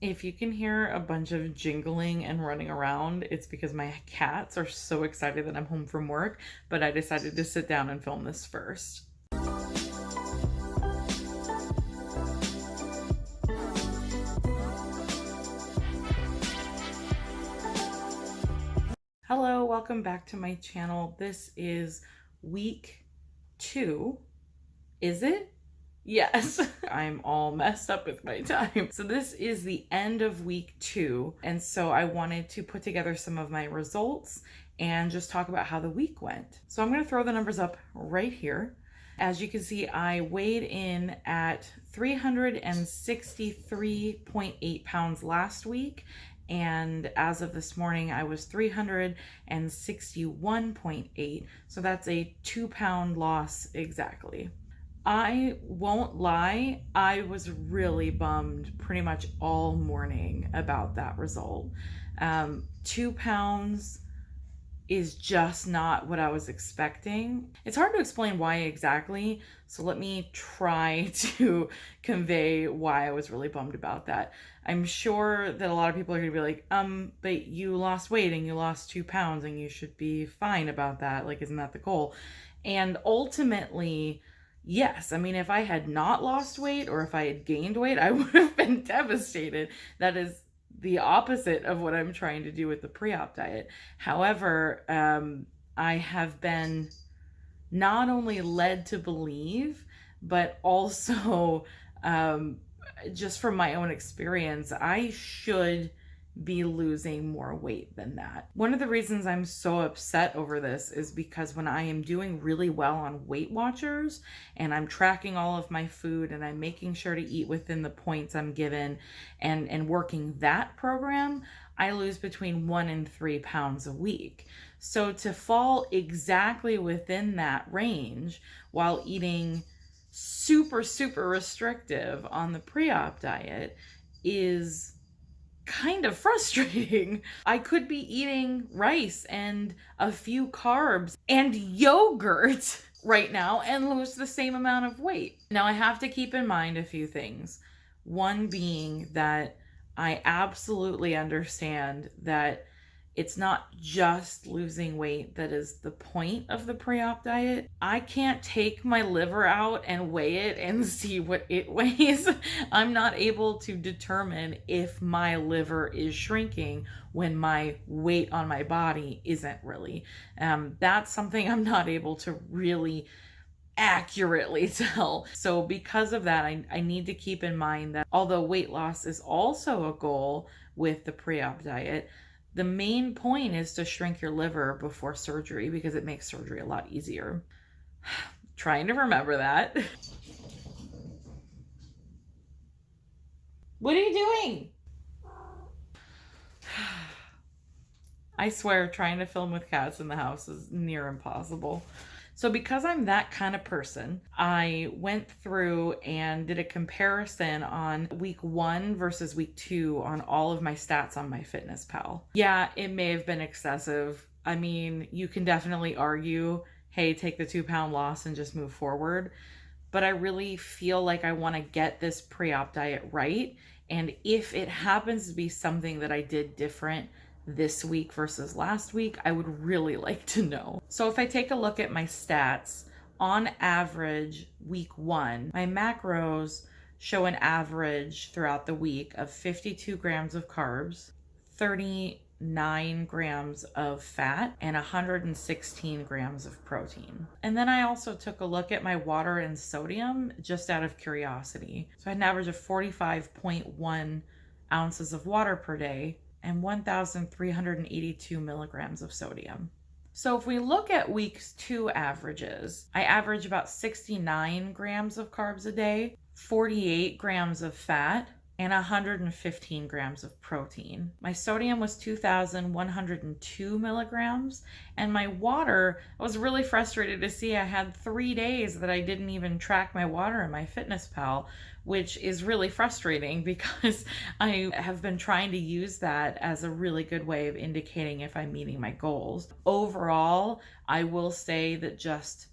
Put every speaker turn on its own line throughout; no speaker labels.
If you can hear a bunch of jingling and running around, it's because my cats are so excited that I'm home from work, but I decided to sit down and film this first. Hello, welcome back to my channel. This is week 2. Is it? Yes, I'm all messed up with my time. So this is the end of week 2. And so I wanted to put together some of my results and just talk about how the week went. So I'm going to throw the numbers up right here. As you can see, I weighed in at 363.8 pounds last week. And as of this morning, I was 361.8. So that's a 2-pound loss exactly. I won't lie, I was really bummed pretty much all morning about that result. 2 pounds is just not what I was expecting. It's hard to explain why exactly, so let me try to convey why I was really bummed about that. I'm sure that a lot of people are gonna be like, but you lost weight and you lost 2 pounds and you should be fine about that. Like, isn't that the goal? And ultimately, yes. I mean, if I had not lost weight or if I had gained weight, I would have been devastated. That is the opposite of what I'm trying to do with the pre-op diet. However, I have been not only led to believe, but also just from my own experience, I should be losing more weight than that. One of the reasons I'm so upset over this is because when I am doing really well on Weight Watchers and I'm tracking all of my food and I'm making sure to eat within the points I'm given and working that program, I lose between 1 and 3 pounds a week. So to fall exactly within that range while eating super restrictive on the pre-op diet is kind of frustrating. I could be eating rice and a few carbs and yogurt right now and lose the same amount of weight. Now, I have to keep in mind a few things. One being that I absolutely understand that it's not just losing weight that is the point of the pre-op diet. I can't take my liver out and weigh it and see what it weighs. I'm not able to determine if my liver is shrinking when my weight on my body isn't really. That's something I'm not able to really accurately tell. So because of that, I need to keep in mind that although weight loss is also a goal with the pre-op diet, the main point is to shrink your liver before surgery because it makes surgery a lot easier. Trying to remember that. What are you doing? I swear, trying to film with cats in the house is near impossible. So because I'm that kind of person, I went through and did a comparison on week 1 versus week 2 on all of my stats on MyFitnessPal. Yeah, it may have been excessive. I mean, you can definitely argue, hey, take the 2-pound loss and just move forward. But I really feel like I want to get this pre-op diet right. And if it happens to be something that I did different this week versus last week, I would really like to know. So if I take a look at my stats, on average, week 1, my macros show an average throughout the week of 52 grams of carbs, 39 grams of fat, and 116 grams of protein. And then I also took a look at my water and sodium just out of curiosity. So I had an average of 45.1 ounces of water per day and 1,382 milligrams of sodium. So if we look at week 2 averages, I average about 69 grams of carbs a day, 48 grams of fat, and 115 grams of protein. My sodium was 2,102 milligrams, and my water, I was really frustrated to see I had 3 days that I didn't even track my water in MyFitnessPal, which is really frustrating because I have been trying to use that as a really good way of indicating if I'm meeting my goals. Overall, I will say that just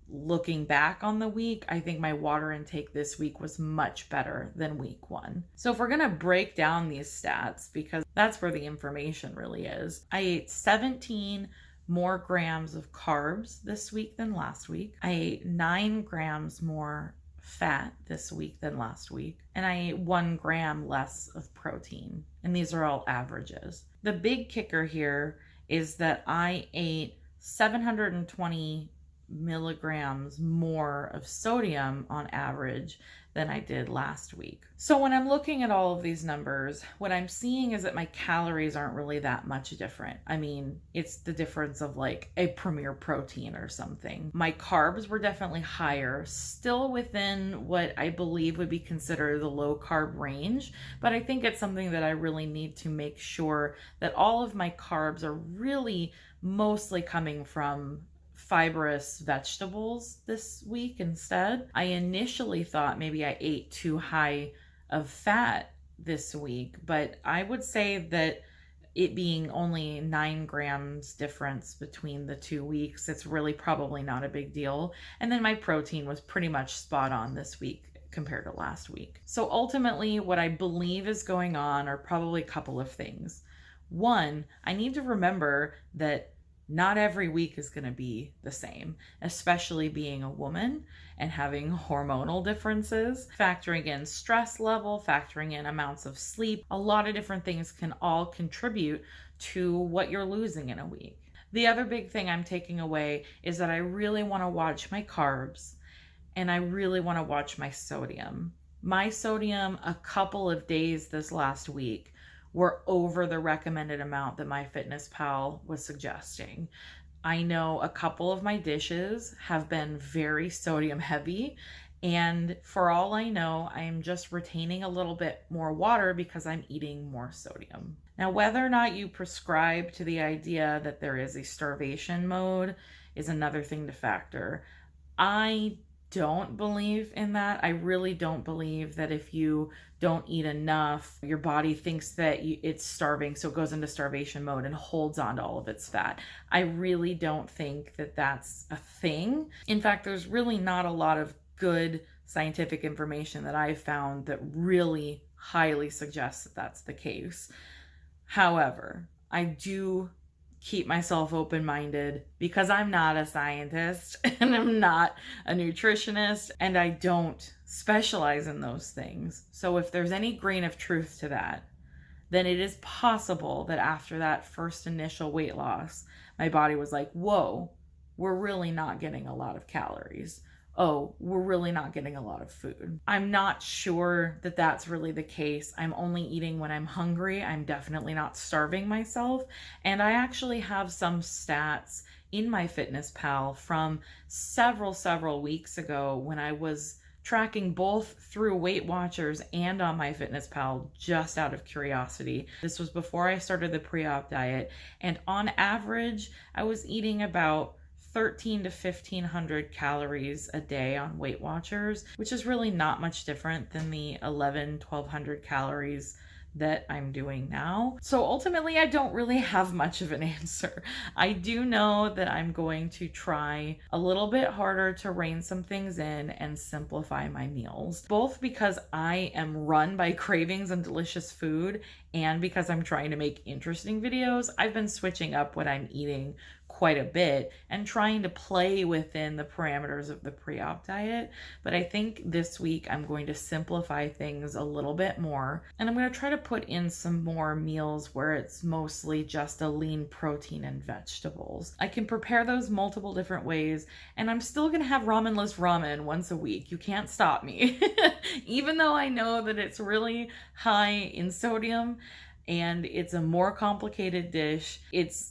looking back on the week, I think my water intake this week was much better than week 1. So if we're going to break down these stats, because that's where the information really is, I ate 17 more grams of carbs this week than last week. I ate 9 grams more fat this week than last week, and I ate 1 gram less of protein. And these are all averages. The big kicker here is that I ate 720 milligrams more of sodium on average than I did last week. So when I'm looking at all of these numbers, what I'm seeing is that my calories aren't really that much different. I mean, it's the difference of like a Premier Protein or something. My carbs were definitely higher, still within what I believe would be considered the low carb range, but I think it's something that I really need to make sure that all of my carbs are really mostly coming from fibrous vegetables this week instead. I initially thought maybe I ate too high of fat this week, but I would say that it being only 9 grams difference between the 2 weeks, it's really probably not a big deal. And then my protein was pretty much spot on this week compared to last week. So ultimately, what I believe is going on are probably a couple of things. One, I need to remember that not every week is going to be the same, especially being a woman and having hormonal differences, factoring in stress level, factoring in amounts of sleep. A lot of different things can all contribute to what you're losing in a week. The other big thing I'm taking away is that I really want to watch my carbs and I really want to watch my sodium. My sodium, a couple of days this last week, were over the recommended amount that MyFitnessPal was suggesting. I know a couple of my dishes have been very sodium heavy, and for all I know, I'm just retaining a little bit more water because I'm eating more sodium. Now, whether or not you prescribe to the idea that there is a starvation mode is another thing to factor. I don't believe in that. I really don't believe that if you don't eat enough, your body thinks that it's starving, so it goes into starvation mode and holds on to all of its fat. I really don't think that that's a thing. In fact, there's really not a lot of good scientific information that I've found that really highly suggests that that's the case. However, I do keep myself open-minded because I'm not a scientist and I'm not a nutritionist and I don't specialize in those things. So if there's any grain of truth to that, then it is possible that after that first initial weight loss, my body was like, whoa, we're really not getting a lot of calories. Oh, we're really not getting a lot of food. I'm not sure that that's really the case. I'm only eating when I'm hungry. I'm definitely not starving myself. And I actually have some stats in MyFitnessPal from several weeks ago when I was tracking both through Weight Watchers and on MyFitnessPal just out of curiosity. This was before I started the pre-op diet. And on average, I was eating about 1,300 to 1,500 calories a day on Weight Watchers, which is really not much different than the 1,100 calories that I'm doing now. So ultimately, I don't really have much of an answer. I do know that I'm going to try a little bit harder to rein some things in and simplify my meals, both because I am run by cravings and delicious food and because I'm trying to make interesting videos. I've been switching up what I'm eating quite a bit and trying to play within the parameters of the pre-op diet. But I think this week I'm going to simplify things a little bit more, and I'm going to try to put in some more meals where it's mostly just a lean protein and vegetables. I can prepare those multiple different ways, and I'm still going to have ramenless ramen once a week. You can't stop me. Even though I know that it's really high in sodium and it's a more complicated dish, it's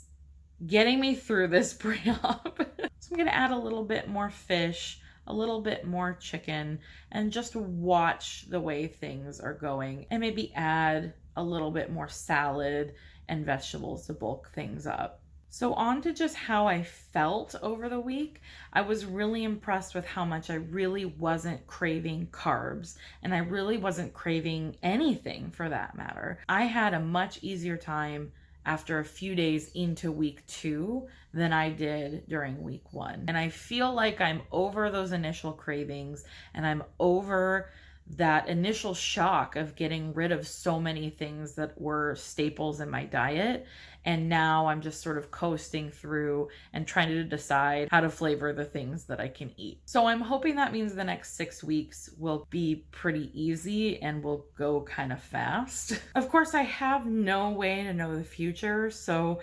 getting me through this pre-op. So I'm going to add a little bit more fish, a little bit more chicken, and just watch the way things are going, and maybe add a little bit more salad and vegetables to bulk things up. So on to just how I felt over the week. I was really impressed with how much I really wasn't craving carbs, and I really wasn't craving anything for that matter. I had a much easier time after a few days into week 2 than I did during week 1. And I feel like I'm over those initial cravings, and I'm over that initial shock of getting rid of so many things that were staples in my diet. And now I'm just sort of coasting through and trying to decide how to flavor the things that I can eat. So I'm hoping that means the next 6 weeks will be pretty easy and will go kind of fast. Of course, I have no way to know the future, so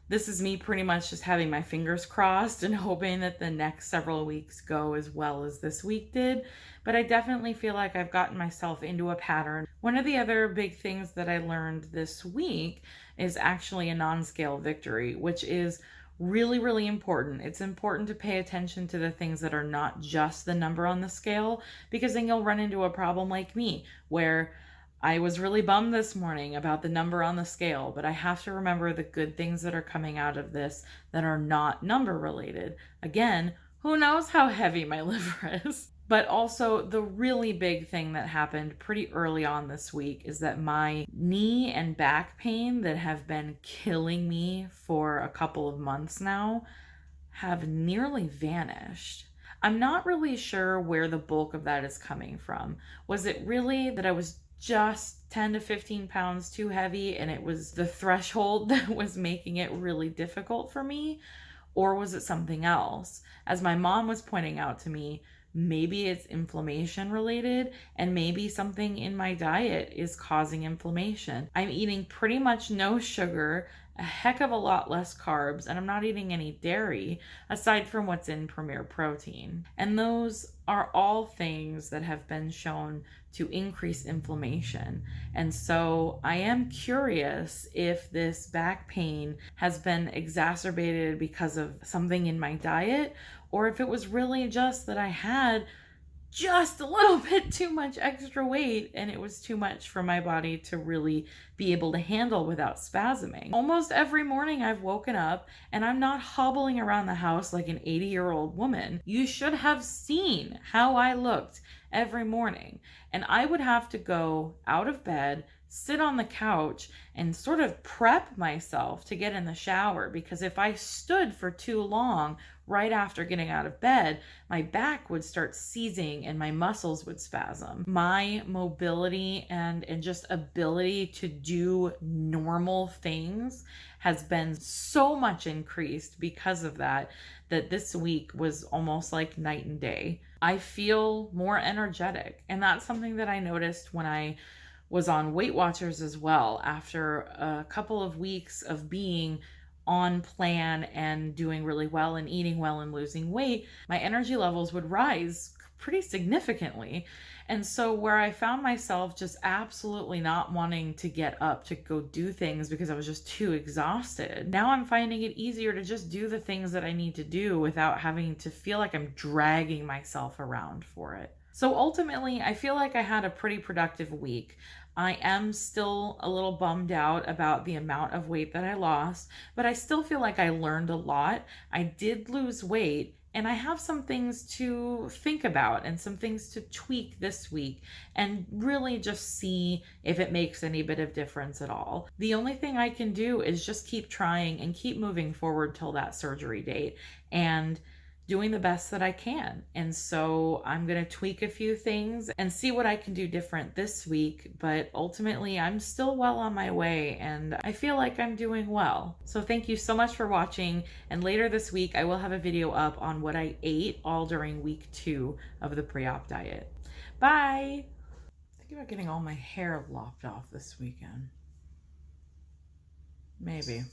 this is me pretty much just having my fingers crossed and hoping that the next several weeks go as well as this week did. But I definitely feel like I've gotten myself into a pattern. One of the other big things that I learned this week is actually a non-scale victory, which is really, really important. It's important to pay attention to the things that are not just the number on the scale, because then you'll run into a problem like me where I was really bummed this morning about the number on the scale, but I have to remember the good things that are coming out of this that are not number related. Again, who knows how heavy my liver is? But also, the really big thing that happened pretty early on this week is that my knee and back pain that have been killing me for a couple of months now have nearly vanished. I'm not really sure where the bulk of that is coming from. Was it really that I was just 10 to 15 pounds too heavy and it was the threshold that was making it really difficult for me? Or was it something else? As my mom was pointing out to me, maybe it's inflammation related, and maybe something in my diet is causing inflammation. I'm eating pretty much no sugar, a heck of a lot less carbs, and I'm not eating any dairy aside from what's in Premier Protein. And those are all things that have been shown to increase inflammation. And so I am curious if this back pain has been exacerbated because of something in my diet, or if it was really just that I had just a little bit too much extra weight and it was too much for my body to really be able to handle without spasming. Almost every morning I've woken up and I'm not hobbling around the house like an 80-year-old woman. You should have seen how I looked every morning. And I would have to go out of bed, sit on the couch, and sort of prep myself to get in the shower, because if I stood for too long right after getting out of bed, my back would start seizing and my muscles would spasm. My mobility and just ability to do normal things has been so much increased because of that, that this week was almost like night and day. I feel more energetic, and that's something that I noticed when I was on Weight Watchers as well. After a couple of weeks of being on plan and doing really well and eating well and losing weight, my energy levels would rise pretty significantly. And so where I found myself just absolutely not wanting to get up to go do things because I was just too exhausted, now I'm finding it easier to just do the things that I need to do without having to feel like I'm dragging myself around for it. So ultimately, I feel like I had a pretty productive week. I am still a little bummed out about the amount of weight that I lost, but I still feel like I learned a lot. I did lose weight, and I have some things to think about and some things to tweak this week and really just see if it makes any bit of difference at all. The only thing I can do is just keep trying and keep moving forward till that surgery date and doing the best that I can. And so I'm going to tweak a few things and see what I can do different this week. But ultimately, I'm still well on my way and I feel like I'm doing well. So thank you so much for watching. And later this week, I will have a video up on what I ate all during week 2 of the pre-op diet. Bye. Think about getting all my hair lopped off this weekend. Maybe.